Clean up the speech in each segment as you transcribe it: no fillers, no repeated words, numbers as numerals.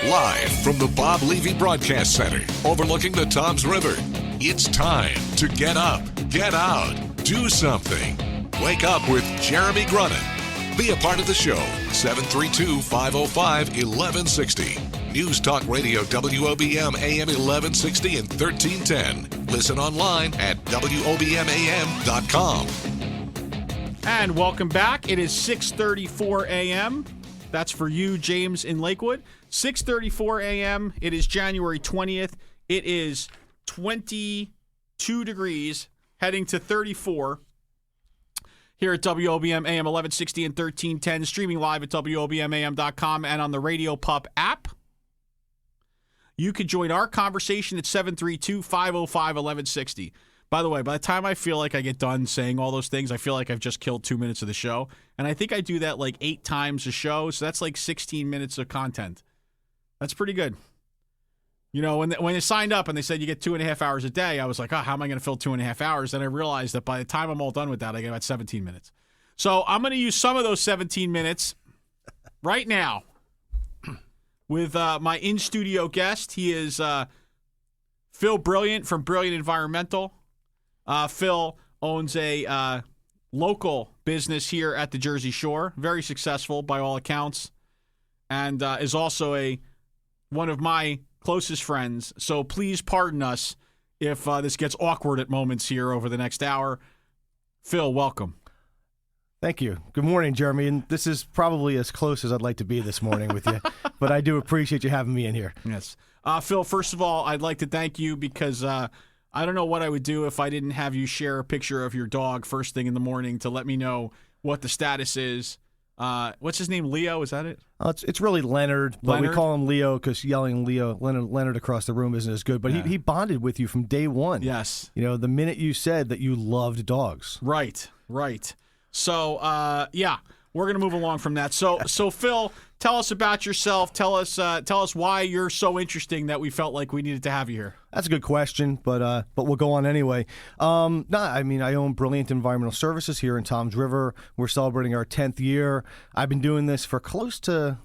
Live from the Bob Levy Broadcast Center overlooking the Toms River, it's time to get up, get out, do something. Wake up with Jeremy Grunin. Be a part of the show, 732-505-1160. News Talk Radio WOBM AM 1160 and 1310. Listen online at WOBMAM.com. And welcome back. It is 6:34 a.m. That's for you, James, in Lakewood. 6:34 a.m. It is January 20th. It is 22 degrees, heading to 34 here at WOBM AM 1160 and 1310, streaming live at WOBMAM.com and on the Radio Pup app. You could join our conversation at 732-505-1160. By the way, by the time I feel like I get done saying all those things, I feel like I've just killed 2 minutes of the show. And I think I do that like 8 times a show, so that's like 16 minutes of content. That's pretty good. You know, when they signed up and they said you get 2.5 hours a day, I was like, oh, how am I going to fill 2.5 hours? Then I realized that by the time I'm all done with that, I get about 17 minutes. So I'm going to use some of those 17 minutes right now with my in-studio guest. He is Phil Brilliant from Brilliant Environmental. Phil owns a local business here at the Jersey Shore, very successful by all accounts, and is also one of my closest friends. So please pardon us if this gets awkward at moments here over the next hour. Phil, welcome. Thank you. Good morning, Jeremy. And this is probably as close as I'd like to be this morning with you, but I do appreciate you having me in here. Yes. Phil, first of all, I'd like to thank you because I don't know what I would do if I didn't have you share a picture of your dog first thing in the morning to let me know what the status is. What's his name? Leo? Is that it? It's really Leonard, but Leonard? we call him Leo because yelling Leonard across the room isn't as good. But he bonded with you from day one. Yes. You know, the minute you said that you loved dogs. Right. So, we're going to move along from that. So Phil, tell us about yourself. Tell us why you're so interesting that we felt like we needed to have you here. That's a good question, but we'll go on anyway. I own Brilliant Environmental Services here in Toms River. We're celebrating our 10th year. I've been doing this for close to,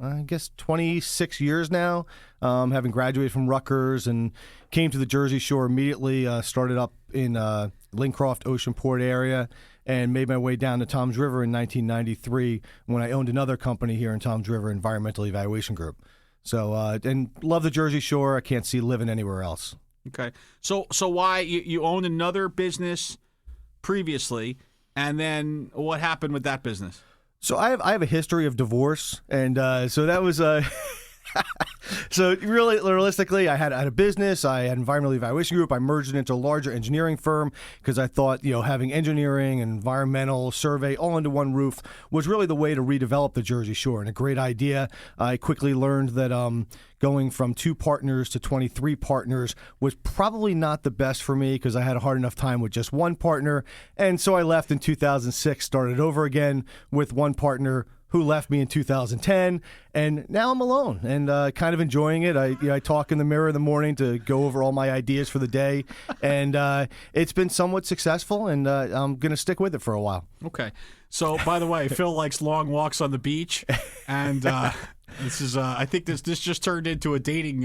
I guess, 26 years now, having graduated from Rutgers and came to the Jersey Shore immediately, started up in Lincroft, Oceanport area, and made my way down to Toms River in 1993 when I owned another company here in Toms River, Environmental Evaluation Group. So, and love the Jersey Shore. I can't see living anywhere else. Okay. So why you owned another business previously, and then what happened with that business? So I have a history of divorce, and so that was so really, realistically, I had a business. I had an environmental evaluation group. I merged it into a larger engineering firm because I thought, having engineering and environmental survey all under one roof was really the way to redevelop the Jersey Shore, and a great idea. I quickly learned that going from 2 partners to 23 partners was probably not the best for me because I had a hard enough time with just one partner, and so I left in 2006, started over again with one partner who left me in 2010, and now I'm alone and kind of enjoying it. I talk in the mirror in the morning to go over all my ideas for the day, and it's been somewhat successful, and I'm going to stick with it for a while. Okay. So, by the way, Phil likes long walks on the beach, and this is I think this just turned into a dating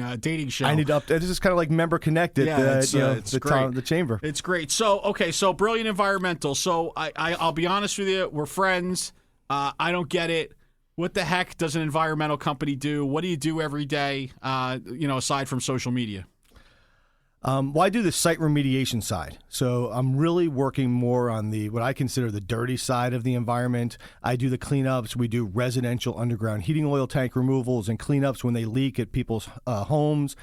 show. I need to update. This is kind of like Member Connected, yeah, it's great. The chamber. It's great. So, so Brilliant Environmental. So, I'll be honest with you, we're friends. I don't get it. What the heck does an environmental company do? What do you do every day, aside from social media? Well, I do the site remediation side. So I'm really working more on what I consider the dirty side of the environment. I do the cleanups. We do residential underground heating oil tank removals and cleanups when they leak at people's homes.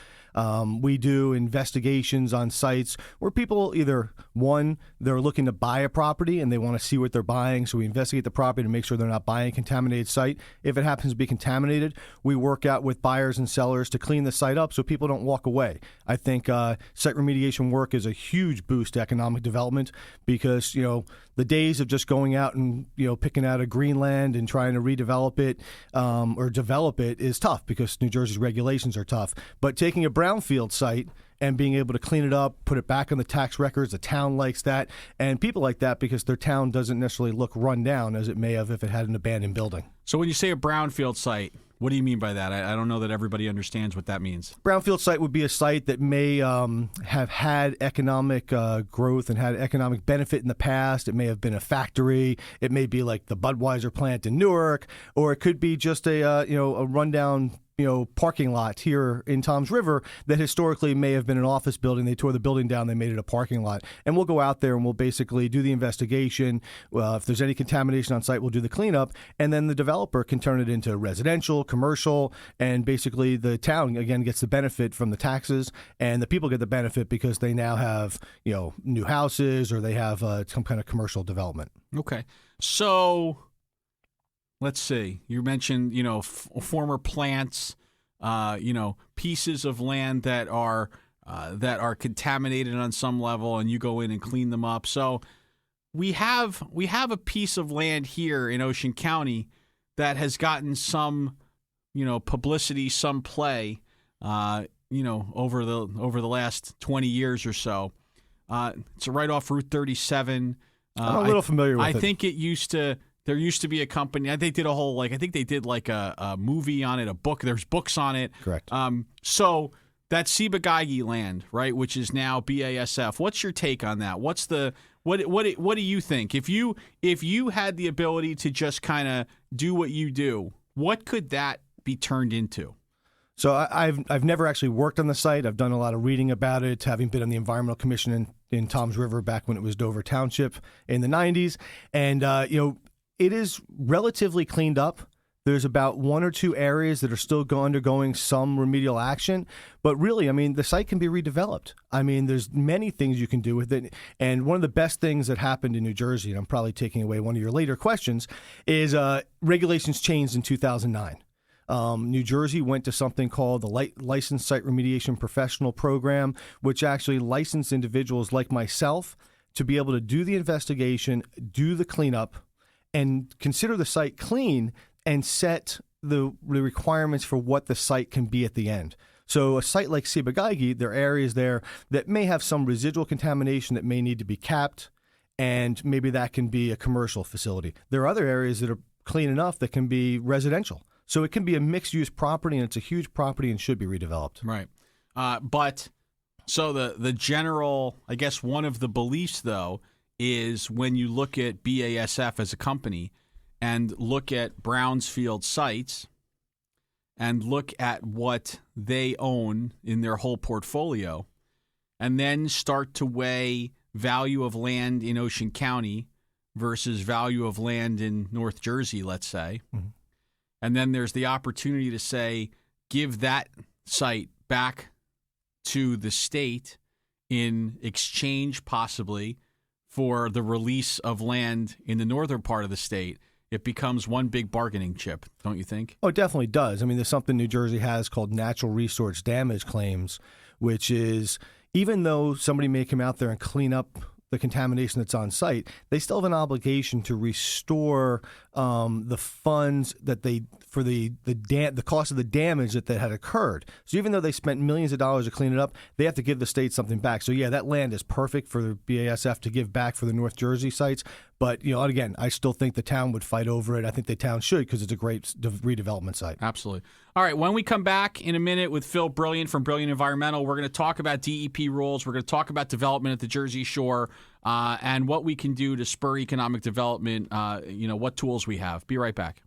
We do investigations on sites where people either, one, they're looking to buy a property and they want to see what they're buying, so we investigate the property to make sure they're not buying a contaminated site. If it happens to be contaminated, we work out with buyers and sellers to clean the site up so people don't walk away. I think site remediation work is a huge boost to economic development because, the days of just going out and, picking out a green land and trying to redevelop it or develop it is tough because New Jersey's regulations are tough. But taking a brownfield site and being able to clean it up, put it back on the tax records, the town likes that, and people like that because their town doesn't necessarily look run down as it may have if it had an abandoned building. So when you say a brownfield site, What do you mean by that? I don't know that everybody understands what that means. Brownfield site would be a site that may have had economic growth and had economic benefit in the past. It may have been a factory. It may be like the Budweiser plant in Newark, or it could be just a rundown parking lot here in Toms River that historically may have been an office building. They tore the building down, they made it a parking lot. And we'll go out there and we'll basically do the investigation. If there's any contamination on site, we'll do the cleanup. And then the developer can turn it into residential, commercial, and basically the town, again, gets the benefit from the taxes, and the people get the benefit because they now have, new houses, or they have some kind of commercial development. Okay. So let's see. You mentioned, former plants, pieces of land that are contaminated on some level, and you go in and clean them up. So we have a piece of land here in Ocean County that has gotten some, publicity, some play, over the last 20 years or so. It's right off Route 37. I'm a little familiar with it. I think there used to be a company. They did a whole I think they did like a movie on it, a book. There's books on it. Correct. So that Ciba-Geigy land, right, which is now BASF. What's your take on that? What do you think? If you had the ability to just kind of do what you do, what could that be turned into? So I've never actually worked on the site. I've done a lot of reading about it, having been on the Environmental Commission in Toms River back when it was Dover Township in the 90s. And, it is relatively cleaned up. There's about one or two areas that are still undergoing some remedial action. But really, the site can be redeveloped. There's many things you can do with it. And one of the best things that happened in New Jersey, and I'm probably taking away one of your later questions, is regulations changed in 2009. New Jersey went to something called the Licensed Site Remediation Professional Program, which actually licensed individuals like myself to be able to do the investigation, do the cleanup, and consider the site clean and set the requirements for what the site can be at the end. So a site like Ciba-Geigy, there are areas there that may have some residual contamination that may need to be capped, and maybe that can be a commercial facility. There are other areas that are clean enough that can be residential. So it can be a mixed-use property, and it's a huge property and should be redeveloped. Right. But so the general, I guess one of the beliefs, though, is when you look at BASF as a company and look at Brownsfield sites and look at what they own in their whole portfolio, and then start to weigh value of land in Ocean County versus value of land in North Jersey, let's say. Mm-hmm. And then there's the opportunity to say, give that site back to the state in exchange possibly for the release of land in the northern part of the state. It becomes one big bargaining chip, don't you think? Oh, it definitely does. There's something New Jersey has called natural resource damage claims, which is even though somebody may come out there and clean up the contamination that's on site, they still have an obligation to restore the funds that for the cost of the damage that had occurred. So even though they spent millions of dollars to clean it up, they have to give the state something back. So yeah, that land is perfect for the BASF to give back for the North Jersey sites. But again, I still think the town would fight over it. I think the town should because it's a great redevelopment site. Absolutely. All right, when we come back in a minute with Phil Brilliant from Brilliant Environmental, we're going to talk about DEP rules. We're going to talk about development at the Jersey Shore and what we can do to spur economic development, what tools we have. Be right back.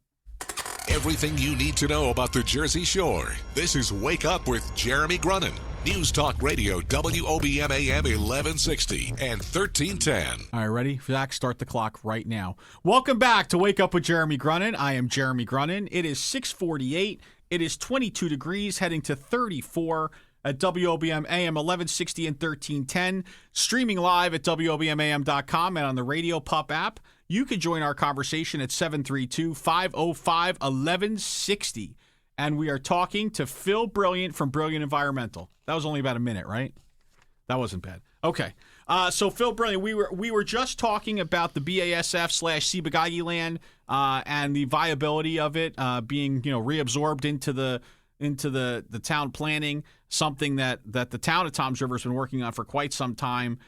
Everything you need to know about the Jersey Shore. This is Wake Up with Jeremy Grunin. News Talk Radio, WOBM AM 1160 and 1310. All right, ready? Zach, start the clock right now. Welcome back to Wake Up with Jeremy Grunin. I am Jeremy Grunin. It is 6:48. It is 22 degrees, heading to 34 at WOBM AM 1160 and 1310. Streaming live at WOBMAM.com and on the Radio Pup app. You can join our conversation at 732-505-1160. And we are talking to Phil Brilliant from Brilliant Environmental. That was only about a minute, right? That wasn't bad. Okay. So Phil Brilliant, we were just talking about the BASF/Ciba-Geigy land and the viability of it being reabsorbed into the town planning, something that the town of Toms River has been working on for quite some time.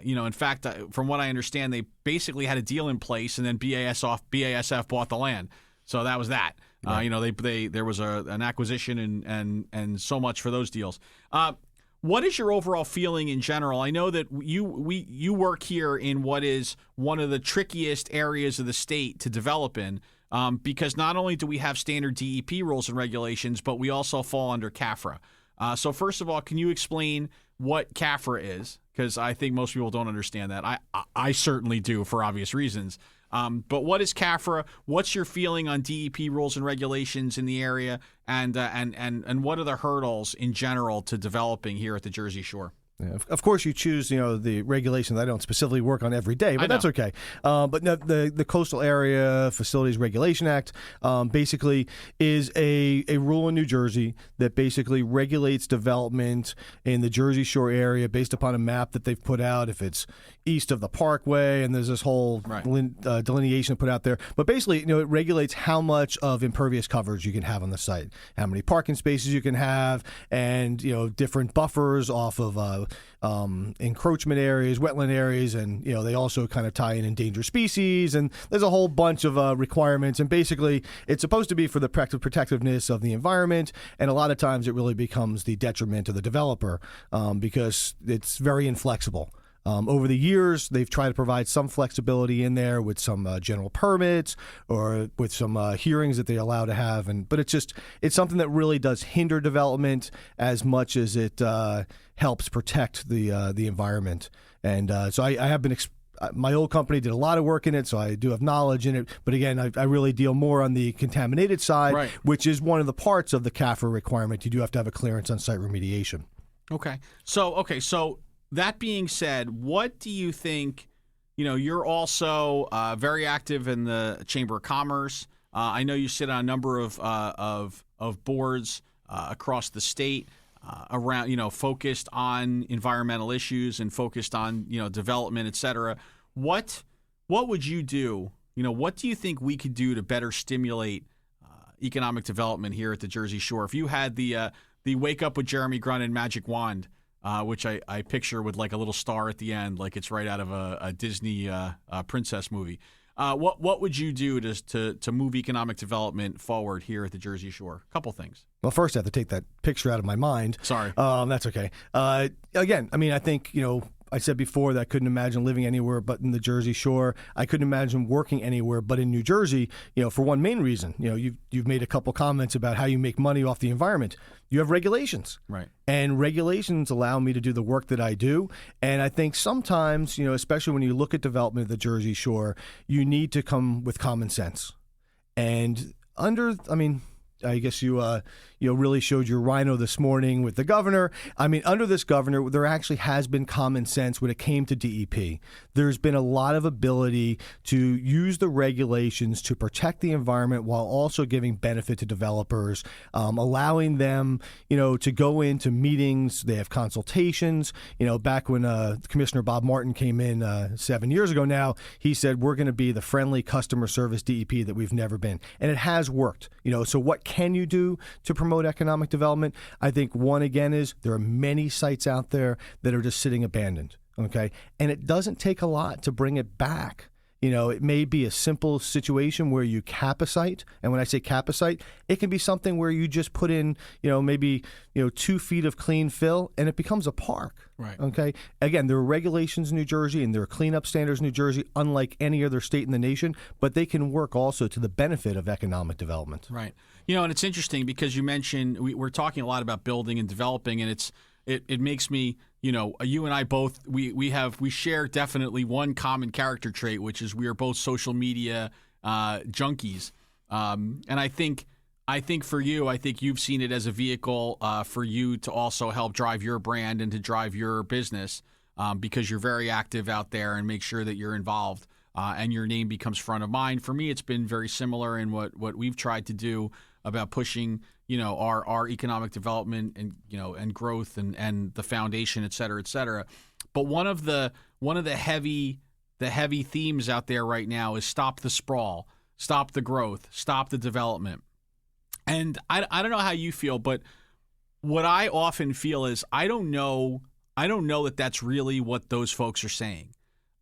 In fact, from what I understand, they basically had a deal in place, and then BASF bought the land. So that was that. You know, there was an acquisition and so much for those deals. What is your overall feeling in general? I know that you work here in what is one of the trickiest areas of the state to develop in, because not only do we have standard DEP rules and regulations, but we also fall under CAFRA. So first of all, can you explain what CAFRA is? Because I think most people don't understand that. I certainly do for obvious reasons. But what is CAFRA? What's your feeling on DEP rules and regulations in the area, and what are the hurdles in general to developing here at the Jersey Shore? Yeah, of course, you choose, the regulations I don't specifically work on every day, but that's okay. But no, the Coastal Area Facilities Regulation Act basically is a rule in New Jersey that basically regulates development in the Jersey Shore area based upon a map that they've put out. If it's east of the Parkway, and there's this whole delineation put out there. But basically, it regulates how much of impervious coverage you can have on the site, how many parking spaces you can have, and different buffers off of encroachment areas, wetland areas, and they also kind of tie in endangered species, and there's a whole bunch of requirements. And basically, it's supposed to be for the protectiveness of the environment, and a lot of times it really becomes the detriment of the developer because it's very inflexible. Over the years, they've tried to provide some flexibility in there with some general permits or with some hearings that they allow to have, but it's something that really does hinder development as much as it helps protect the environment. And so I have been. My old company did a lot of work in it, so I do have knowledge in it. But again, I really deal more on the contaminated side, which is one of the parts of the CAFRA requirement. You do have to have a clearance on site remediation. Okay. So that being said, what do you think? You're also very active in the Chamber of Commerce. I know you sit on a number of boards across the state around, focused on environmental issues and focused on, development, et cetera. What would you do? What do you think we could do to better stimulate economic development here at the Jersey Shore? If you had the Wake Up with Jeremy Grunin magic wand, which I picture with like a little star at the end, like it's right out of a Disney princess movie. What would you do to move economic development forward here at the Jersey Shore? A couple things. Well, first I have to take that picture out of my mind. Sorry. That's okay. Again, I think, I said before that I couldn't imagine living anywhere but in the Jersey Shore. I couldn't imagine working anywhere but in New Jersey, for one main reason. You've made a couple comments about how you make money off the environment. You have regulations. Right. And regulations allow me to do the work that I do. And I think sometimes, especially when you look at development of the Jersey Shore, you need to come with common sense. And I guess you really showed your rhino this morning with the governor. Under this governor, there actually has been common sense when it came to DEP. There's been a lot of ability to use the regulations to protect the environment while also giving benefit to developers, allowing them, to go into meetings. They have consultations. Back when Commissioner Bob Martin came in 7 years ago now, he said, we're going to be the friendly customer service DEP that we've never been. And it has worked. So what can you do to promote economic development? I think one, again, is there are many sites out there that are just sitting abandoned, okay? And it doesn't take a lot to bring it back. It may be a simple situation where you cap a site. And when I say cap a site, it can be something where you just put in, maybe 2 feet of clean fill and it becomes a park. Right. Okay. Again, there are regulations in New Jersey and there are cleanup standards in New Jersey, unlike any other state in the nation, but they can work also to the benefit of economic development. Right. And it's interesting because you mentioned we're talking a lot about building and developing, and it makes me, you and I both, we share definitely one common character trait, which is we are both social media junkies. And I think for you, I think you've seen it as a vehicle for you to also help drive your brand and to drive your business because you're very active out there and make sure that you're involved and your name becomes front of mind. For me, it's been very similar in what we've tried to do about pushing, our economic development and, and growth and the foundation, et cetera, et cetera. But one of the heavy themes out there right now is stop the sprawl, stop the growth, stop the development. And I don't know how you feel, but what I often feel is I don't know that that's really what those folks are saying.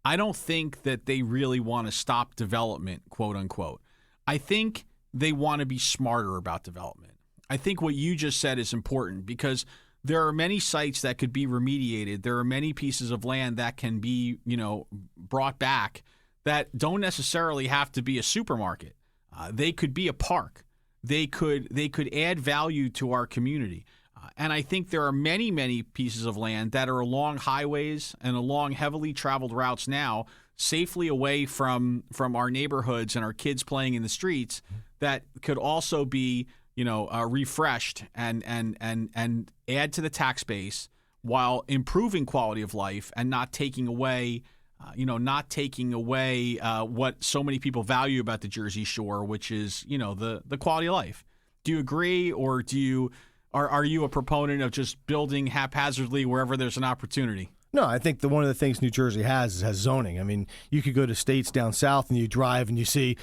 I don't think that they really want to stop development, quote unquote. I think they want to be smarter about development. I think what you just said is important because there are many sites that could be remediated. There are many pieces of land that can be, brought back that don't necessarily have to be a supermarket. They could be a park. They could add value to our community. And I think there are many, many pieces of land that are along highways and along heavily traveled routes now, safely away from our neighborhoods and our kids playing in the streets, that could also be refreshed and add to the tax base while improving quality of life and not taking away what so many people value about the Jersey Shore, which is, the quality of life. Do you agree, or are you a proponent of just building haphazardly wherever there's an opportunity? No, I think one of the things New Jersey has zoning. I mean, you could go to states down south and you drive and you see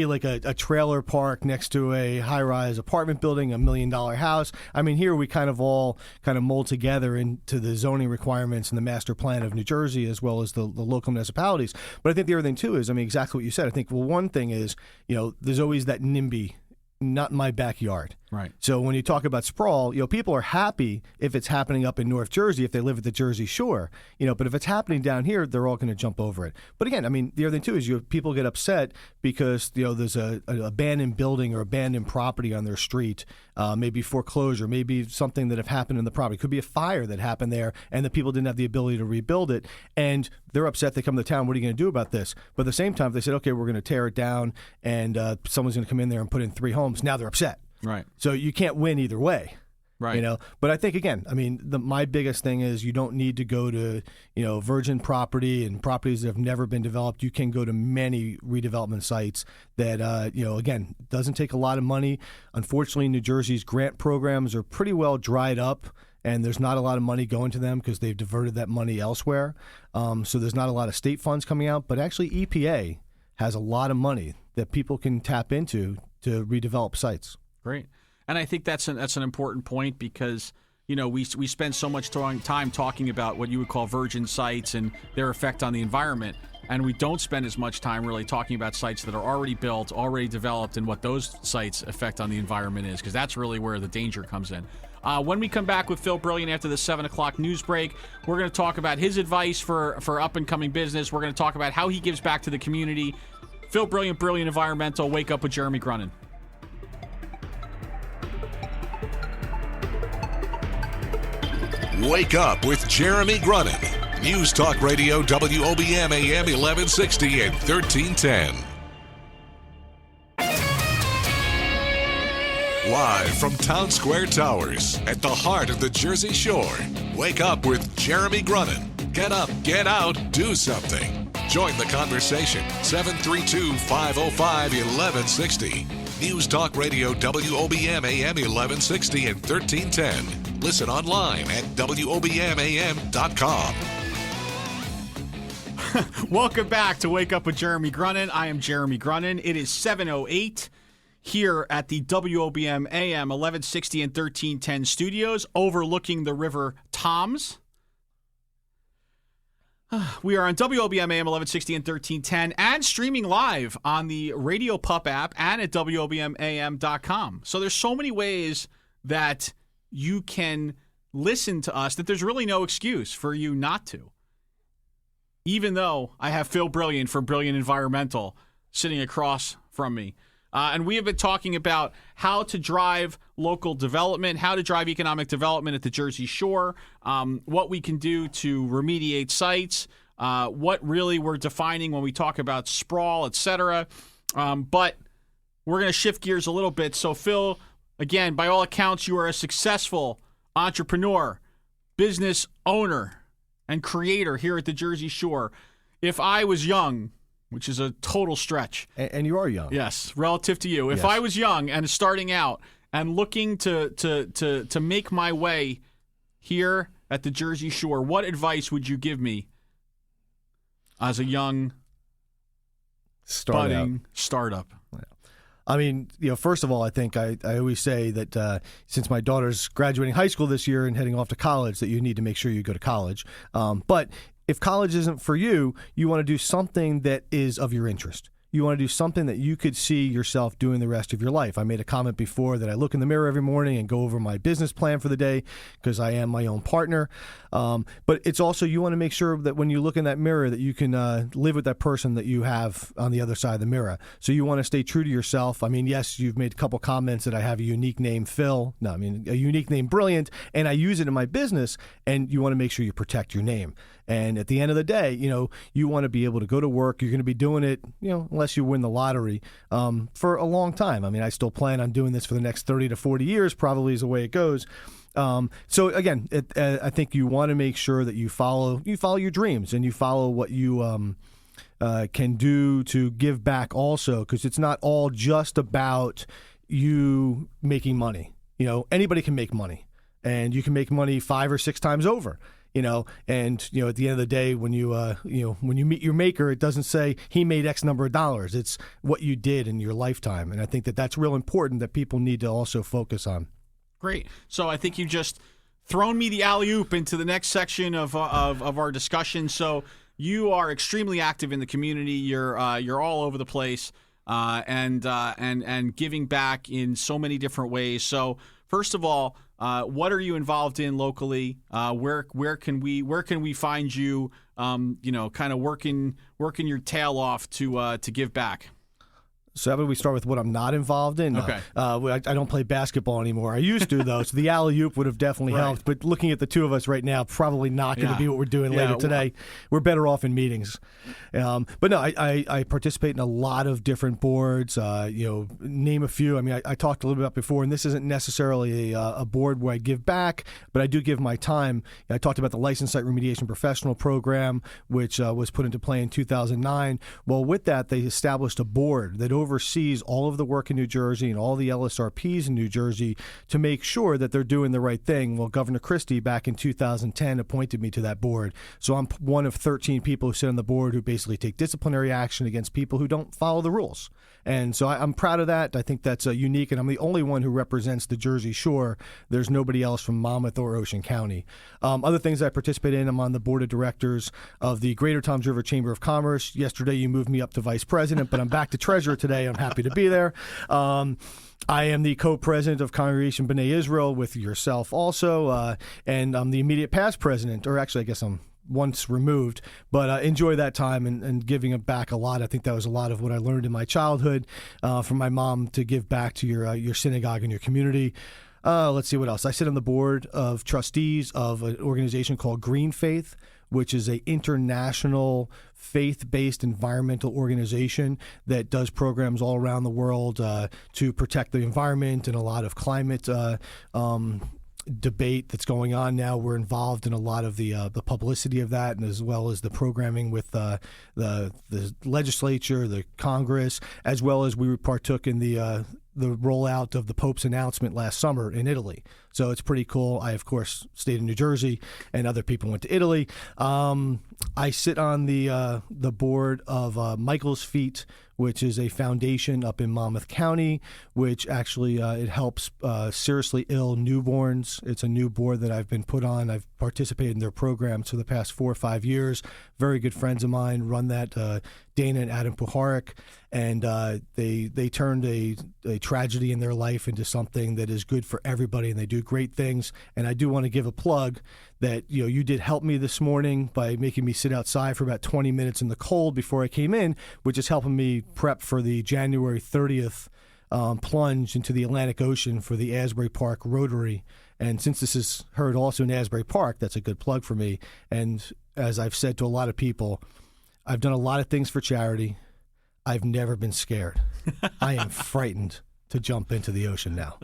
like a trailer park next to a high-rise apartment building, $1 million house. I mean, here we kind of mold together into the zoning requirements and the master plan of New Jersey as well as the local municipalities. But I think the other thing too is, exactly what you said. I think, one thing is, there's always that NIMBY, not in my backyard. Right. So when you talk about sprawl, people are happy if it's happening up in North Jersey, if they live at the Jersey Shore, but if it's happening down here, they're all going to jump over it. But again, the other thing too is people get upset because, there's an abandoned building or abandoned property on their street, maybe foreclosure, maybe something that have happened in the property. It could be a fire that happened there and the people didn't have the ability to rebuild it. And they're upset. They come to town. What are you going to do about this? But at the same time, if they said, okay, we're going to tear it down and someone's going to come in there and put in 3 homes. Now they're upset. Right. So you can't win either way. Right. But I think, again, my biggest thing is you don't need to go to, virgin property and properties that have never been developed. You can go to many redevelopment sites that, again, doesn't take a lot of money. Unfortunately, New Jersey's grant programs are pretty well dried up, and there's not a lot of money going to them because they've diverted that money elsewhere. So there's not a lot of state funds coming out. But actually, EPA has a lot of money that people can tap into to redevelop sites. Great. And I think that's an important point because, we spend so much time talking about what you would call virgin sites and their effect on the environment. And we don't spend as much time really talking about sites that are already built, already developed, and what those sites' effect on the environment is, because that's really where the danger comes in. When we come back with Phil Brilliant after the 7 o'clock news break, we're going to talk about his advice for up-and-coming business. We're going to talk about how he gives back to the community. Phil Brilliant, Brilliant Environmental. Wake Up with Jeremy Grunin. Wake Up with Jeremy Grunin. News Talk Radio WOBM AM 1160 and 1310. Live from Town Square Towers at the heart of the Jersey Shore. Wake Up with Jeremy Grunin. Get up, get out, do something. Join the conversation. 732-505-1160. News Talk Radio WOBM AM 1160 and 1310. Listen online at WOBMAM.com. Welcome back to Wake Up with Jeremy Grunin. I am Jeremy Grunin. It is 7:08 here at the WOBM AM 1160 and 1310 studios overlooking the River Toms. We are on WOBM AM 1160 and 1310 and streaming live on the Radio Pup app and at WOBMAM.com. So there's so many ways that you can listen to us that there's really no excuse for you not to. Even though I have Phil Brilliant from Brilliant Environmental sitting across from me. And we have been talking about how to drive local development, how to drive economic development at the Jersey Shore, what we can do to remediate sites, what really we're defining when we talk about sprawl, etc. But we're going to shift gears a little bit. So, Phil, again, by all accounts, you are a successful entrepreneur, business owner, and creator here at the Jersey Shore. If I was young, which is a total stretch. And you are young. Yes, relative to you. If Yes. I was young and starting out and looking to make my way here at the Jersey Shore, what advice would you give me as a young budding startup? I mean, first of all, I think I always say that since my daughter's graduating high school this year and heading off to college, that you need to make sure you go to college. But if college isn't for you, you want to do something that is of your interest. You want to do something that you could see yourself doing the rest of your life. I made a comment before that I look in the mirror every morning and go over my business plan for the day because I am my own partner. But it's also, you want to make sure that when you look in that mirror that you can live with that person that you have on the other side of the mirror. So you want to stay true to yourself. I mean, yes, you've made a couple comments that I have a unique name, Phil. No, I mean, a unique name, Brilliant, and I use it in my business, and you want to make sure you protect your name. And at the end of the day, you want to be able to go to work. You're going to be doing it, unless you win the lottery, for a long time. I mean, I still plan on doing this for the next 30 to 40 years, probably is the way it goes. So again, I think you want to make sure that you follow your dreams and you follow what you can do to give back also, because it's not all just about you making money. Anybody can make money, and you can make money 5 or 6 times over. And at the end of the day, when you meet your maker, it doesn't say he made X number of dollars. It's what you did in your lifetime. And I think that that's real important that people need to also focus on. Great. So I think you just thrown me the alley-oop into the next section of our discussion. So you are extremely active in the community. You're all over the place, and giving back in so many different ways. So first of all, what are you involved in locally? Where can we find you? Kind of working your tail off to give back. So how about we start with what I'm not involved in? Okay. I don't play basketball anymore. I used to, though, so the alley-oop would have definitely helped. But looking at the two of us right now, probably not going to be what we're doing later today. We're better off in meetings. But no, I participate in a lot of different boards. Name a few. I mean, I talked a little bit about before, and this isn't necessarily a board where I give back, but I do give my time. I talked about the Licensed Site Remediation Professional Program, which was put into play in 2009. Well, with that, they established a board that oversees all of the work in New Jersey and all the LSRPs in New Jersey to make sure that they're doing the right thing. Well, Governor Christie back in 2010 appointed me to that board. So I'm one of 13 people who sit on the board who basically take disciplinary action against people who don't follow the rules. And so I'm proud of that. I think that's unique, and I'm the only one who represents the Jersey Shore. There's nobody else from Monmouth or Ocean County. Other things I participate in, I'm on the board of directors of the Greater Toms River Chamber of Commerce. Yesterday you moved me up to vice president, but I'm back to treasurer today. I'm happy to be there. I am the co-president of Congregation B'nai Israel with yourself also, and I'm the immediate past president, or actually I guess I'm once removed, but enjoy that time and giving it back a lot. I think that was a lot of what I learned in my childhood from my mom to give back to your synagogue and your community. Let's see what else. I sit on the board of trustees of an organization called Green Faith, which is an international faith-based environmental organization that does programs all around the world to protect the environment and a lot of climate debate that's going on now. We're involved in a lot of the publicity of that, and as well as the programming with the legislature, the Congress, as well as we partook in the rollout of the Pope's announcement last summer in Italy. So it's pretty cool. I, of course, stayed in New Jersey, and other people went to Italy. I sit on the board of Michael's Feet, which is a foundation up in Monmouth County, which actually it helps seriously ill newborns. It's a new board that I've been put on. I've participated in their programs for the past 4 or 5 years. Very good friends of mine run that, Dana and Adam Puharik, and they turned a tragedy in their life into something that is good for everybody, and they do great things. And I do want to give a plug that you did help me this morning by making me sit outside for about 20 minutes in the cold before I came in, which is helping me prep for the January 30th plunge into the Atlantic Ocean for the Asbury Park Rotary. And since this is heard also in Asbury Park, that's a good plug for me. And as I've said to a lot of people, I've done a lot of things for charity. I've never been scared. I am frightened to jump into the ocean now.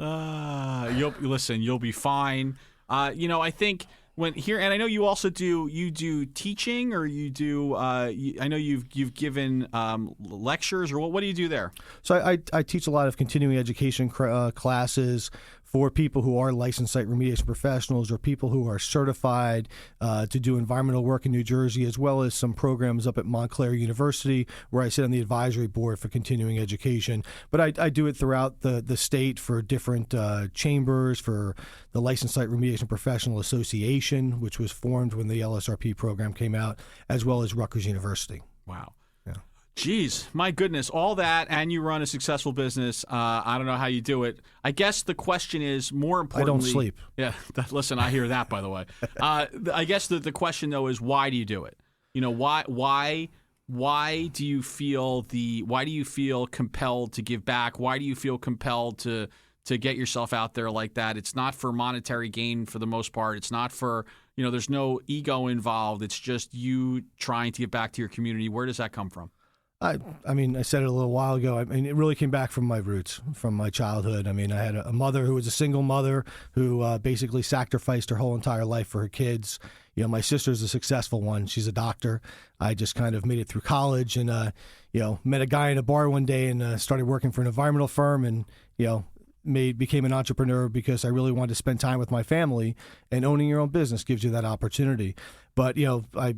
You'll be fine. I think when here, and I know you also do teaching, or you do. I know you've given lectures, or what do you do there? So I teach a lot of continuing education classes for people who are licensed site remediation professionals or people who are certified to do environmental work in New Jersey, as well as some programs up at Montclair University where I sit on the advisory board for continuing education. But I do it throughout the state for different chambers, for the Licensed Site Remediation Professional Association, which was formed when the LSRP program came out, as well as Rutgers University. Wow. Yeah. Geez, my goodness, all that, and you run a successful business. I don't know how you do it. I guess the question is, more importantly, I don't sleep. Yeah, listen, I hear that, by the way. I guess the question though is, why do you do it? You know, why do you feel compelled to give back? Why do you feel compelled to get yourself out there like that? It's not for monetary gain for the most part. It's not for, there's no ego involved. It's just you trying to give back to your community. Where does that come from? I mean, I said it a little while ago. I mean, it really came back from my roots, from my childhood. I mean, I had a mother who was a single mother who basically sacrificed her whole entire life for her kids. My sister's a successful one. She's a doctor. I just kind of made it through college and, met a guy in a bar one day and started working for an environmental firm and, became an entrepreneur because I really wanted to spend time with my family, and owning your own business gives you that opportunity. But,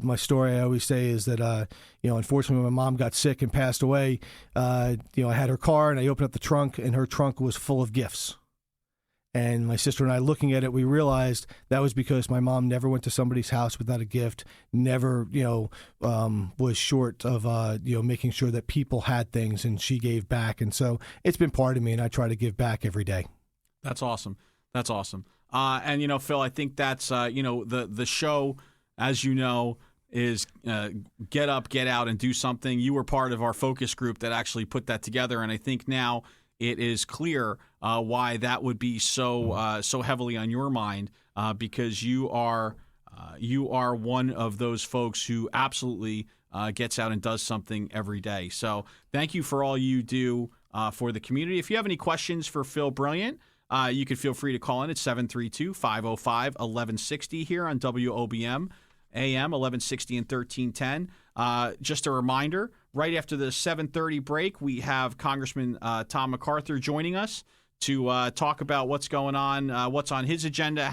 my story I always say is that, unfortunately, when my mom got sick and passed away, I had her car and I opened up the trunk and her trunk was full of gifts. And my sister and I, looking at it, we realized that was because my mom never went to somebody's house without a gift, never, was short of, making sure that people had things, and she gave back. And so it's been part of me, and I try to give back every day. That's awesome. That's awesome. And, Phil, I think that's, the show, as you know, is get up, get out, and do something. You were part of our focus group that actually put that together, and I think now it is clear why that would be so heavily on your mind, because you are one of those folks who absolutely gets out and does something every day. So thank you for all you do for the community. If you have any questions for Phil Brilliant, you can feel free to call in at 732-505-1160 here on WOBM AM 1160 and 1310. Just a reminder, right after the 7:30 break, we have Congressman Tom MacArthur joining us to talk about what's going on, what's on his agenda,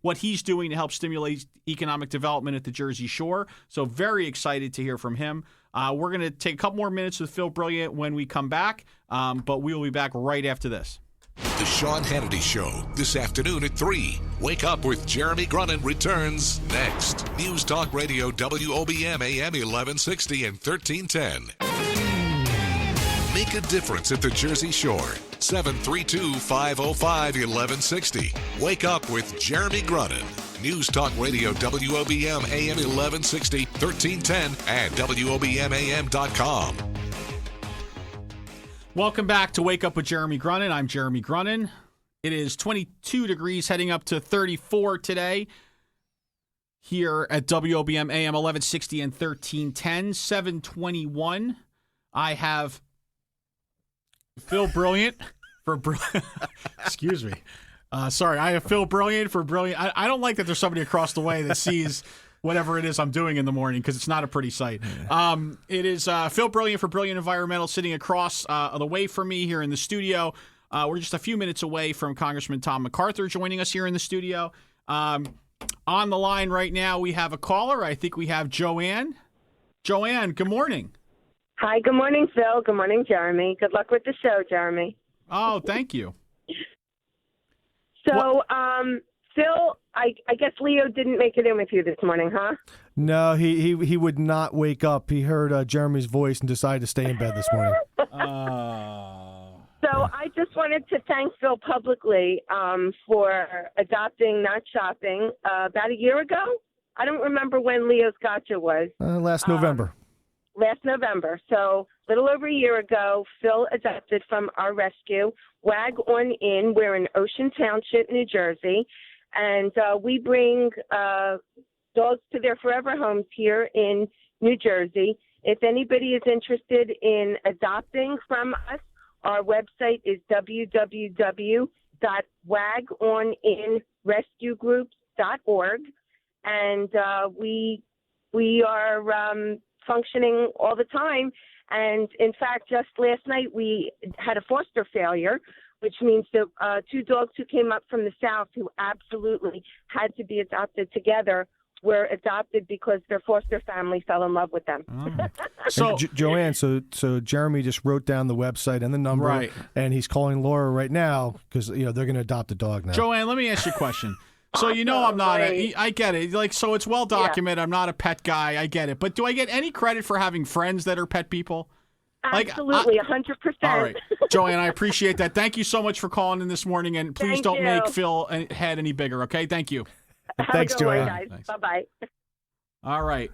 what he's doing to help stimulate economic development at the Jersey Shore. So very excited to hear from him. We're going to take a couple more minutes with Phil Brilliant when we come back, but we will be back right after this. The Sean Hannity Show, this afternoon at 3. Wake Up with Jeremy Grunin returns next. News Talk Radio WOBM AM 1160 and 1310. Make a difference at the Jersey Shore. 732-505-1160. Wake Up with Jeremy Grunin. News Talk Radio WOBM AM 1160, 1310, and WOBMAM.com. Welcome back to Wake Up with Jeremy Grunin. I'm Jeremy Grunin. It is 22 degrees, heading up to 34 today here at WOBM AM 1160 and 1310, 721. I have Phil Brilliant for excuse me. Sorry, I have Phil Brilliant for Brilliant. I don't like that there's somebody across the way that sees whatever it is I'm doing in the morning, because it's not a pretty sight. It is Phil Brilliant for Brilliant Environmental sitting across the way from me here in the studio. We're just a few minutes away from Congressman Tom MacArthur joining us here in the studio. On the line right now, we have a caller. I think we have Joanne. Joanne, good morning. Hi, good morning, Phil. Good morning, Jeremy. Good luck with the show, Jeremy. Oh, thank you. So, Phil, I guess Leo didn't make it in with you this morning, huh? No, he would not wake up. He heard Jeremy's voice and decided to stay in bed this morning. So I just wanted to thank Phil publicly for adopting Not Shopping about a year ago. I don't remember when Leo's Gotcha was. Last November. Last November. So a little over a year ago, Phil adopted from our rescue Wag On Inn. We're in Ocean Township, New Jersey. And we bring dogs to their forever homes here in New Jersey. If anybody is interested in adopting from us, our website is www.wagoninrescuegroups.org. And we are functioning all the time. And in fact, just last night we had a foster failure, which means that two dogs who came up from the south who absolutely had to be adopted together were adopted because their foster family fell in love with them. So, Joanne, so Jeremy just wrote down the website and the number, right, and he's calling Laura right now because they're going to adopt a dog now. Joanne, let me ask you a question. So you know I'm not. I get it. Like, so it's well documented. Yeah. I'm not a pet guy. I get it. But do I get any credit for having friends that are pet people? Absolutely, 100%. All right, Joanne, I appreciate that. Thank you so much for calling in this morning, and please Thank don't you. make Phil head any bigger. Okay, thank you. Thanks, Have a good one, Joanne. guys. Bye-bye. All right.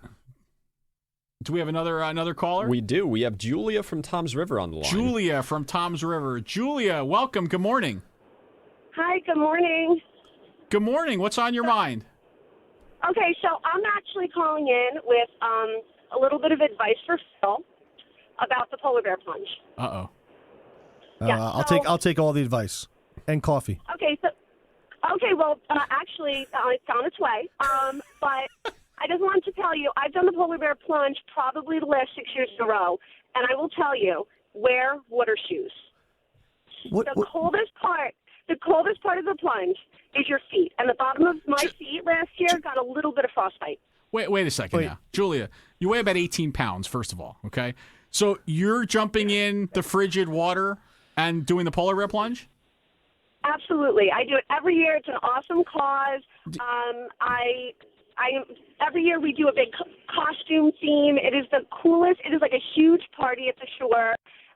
Do we have another caller? We do. We have Julia from Tom's River on the line. Julia from Tom's River. Julia, welcome. Good morning. Hi, good morning. Good morning. What's on your mind? Okay, so I'm actually calling in with a little bit of advice for Phil about the polar bear plunge. Uh-oh. Yeah, I'll take all the advice and coffee. Well, actually, it's on its way. But I just wanted to tell you, I've done the polar bear plunge probably the last 6 years in a row, and I will tell you, wear water shoes. The coldest part of the plunge is your feet, and the bottom of my feet last year got a little bit of frostbite. Wait a second now. Julia, you weigh about 18 pounds, first of all, okay? So you're jumping in the frigid water and doing the polar bear plunge? Absolutely. I do it every year. It's an awesome cause. Every year we do a big costume theme. It is the coolest. It is like a huge party at the shore.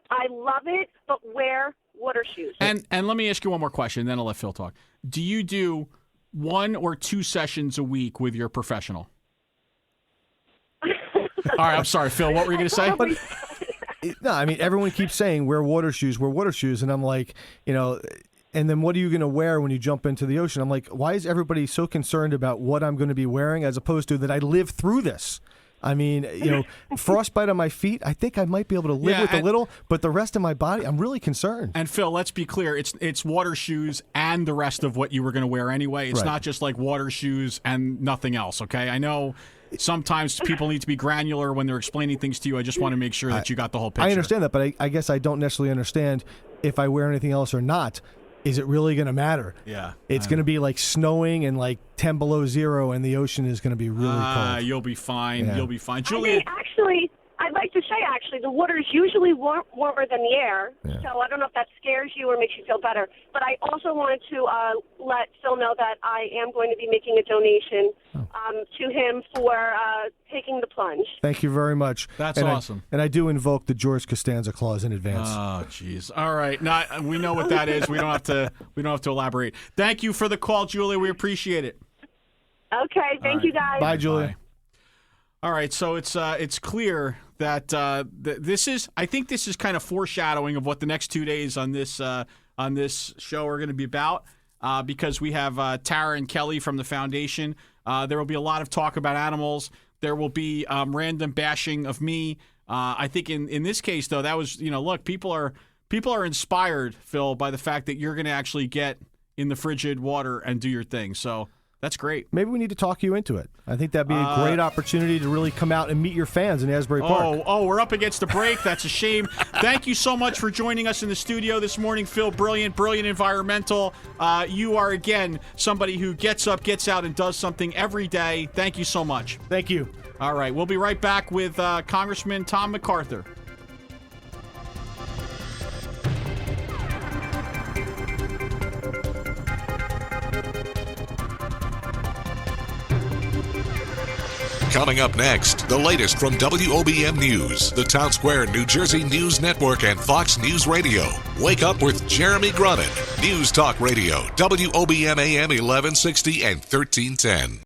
I love it, but wear water shoes. And let me ask you one more question, then I'll let Phil talk. Do you do 1 or 2 sessions a week with your professional? All right, I'm sorry, Phil. What were you going to say? No, I mean, everyone keeps saying wear water shoes, and I'm like, and then what are you going to wear when you jump into the ocean? I'm like, why is everybody so concerned about what I'm going to be wearing as opposed to that I live through this? I mean, frostbite on my feet, I think I might be able to live with a little, but the rest of my body, I'm really concerned. And Phil, let's be clear, it's water shoes and the rest of what you were going to wear anyway. It's not just like water shoes and nothing else, okay? I know sometimes people need to be granular when they're explaining things to you. I just want to make sure that you got the whole picture. I understand that, but I guess I don't necessarily understand if I wear anything else or not. Is it really going to matter? Yeah. It's going to be like snowing and like 10 below zero, and the ocean is going to be really cold. You'll be fine. Yeah. You'll be fine. I Julia. mean, actually, I'd like to say, the water is usually warmer than the air, so I don't know if that scares you or makes you feel better. But I also wanted to let Phil know that I am going to be making a donation to him for taking the plunge. Thank you very much. That's awesome. And I do invoke the George Costanza clause in advance. Oh, jeez. All right. Now, we know what that is. We don't have to elaborate. Thank you for the call, Julia. We appreciate it. Okay. Thank you, guys. Bye, Julia. Bye. All right, so it's clear that this is kind of foreshadowing of what the next 2 days on this show are going to be about, because we have Tara and Kelly from the foundation. There will be a lot of talk about animals. There will be random bashing of me. I think in this case, though, that was look, people are inspired, Phil, by the fact that you're going to actually get in the frigid water and do your thing. So. That's great. Maybe we need to talk you into it. I think that'd be a great opportunity to really come out and meet your fans in Asbury Park. Oh, we're up against the break. That's a shame. Thank you so much for joining us in the studio this morning, Phil. Brilliant environmental. You are, again, somebody who gets up, gets out, and does something every day. Thank you so much. Thank you. All right, we'll be right back with Congressman Tom MacArthur. Coming up next, the latest from WOBM News, the Town Square, New Jersey News Network, and Fox News Radio. Wake up with Jeremy Grunin. News Talk Radio, WOBM AM 1160 and 1310.